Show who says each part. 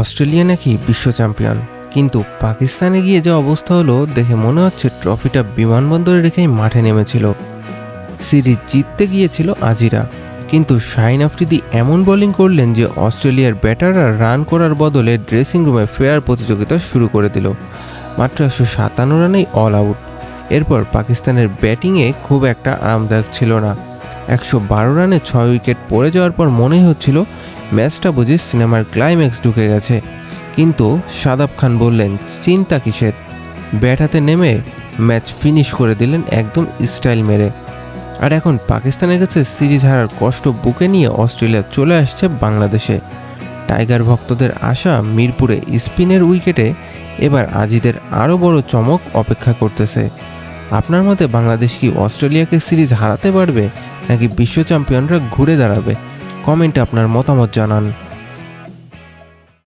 Speaker 1: Australia নাকি বিশ্ব champion, কিন্তু পাকিস্তানে গিয়ে যে অবস্থা হলো দেখে মনে হচ্ছে ট্রফিটা বিমানবন্দরে রেখেই মাঠে নেমেছিল। সিরিজ জিততে গিয়েছিল আজিরা, কিন্তু শাহিন আফ্রিদি এমন বোলিং করলেন যে অস্ট্রেলিয়ার ব্যাটাররা রান করার বদলে ড্রেসিং রুমে ফেরার প্রতিযোগিতা শুরু করে দিল। মাত্র 157 রানেই অল আউট। এরপর পাকিস্তানের ব্যাটিংয়ে খুব একটা আরামদায়ক ছিল না। 112 রানে 6 উইকেট পড়ে যাওয়ার পর মনেই হচ্ছিল ম্যাচটা বুঝি সিনেমার ক্লাইম্যাক্স ঢুকে গেছে। কিন্তু শাদাব খান বললেন, চিন্তা কিসের, ব্যাট হাতে নেমে ম্যাচ ফিনিশ করে দিলেন একদম স্টাইল মেরে। আর এখন পাকিস্তানের কাছে সিরিজ হারার কষ্ট বুকে নিয়ে অস্ট্রেলিয়া চলে আসছে বাংলাদেশে। টাইগার ভক্তদের আশা মিরপুরে স্পিনের উইকেটে এবার আজিদের আরও বড় চমক অপেক্ষা করতেছে। আপনার মতে বাংলাদেশ কি অস্ট্রেলিয়াকে সিরিজ হারাতে পারবে, নাকি বিশ্ব চ্যাম্পিয়নরা ঘুরে দাঁড়াবে? কমেন্টে আপনার মতামত জানান।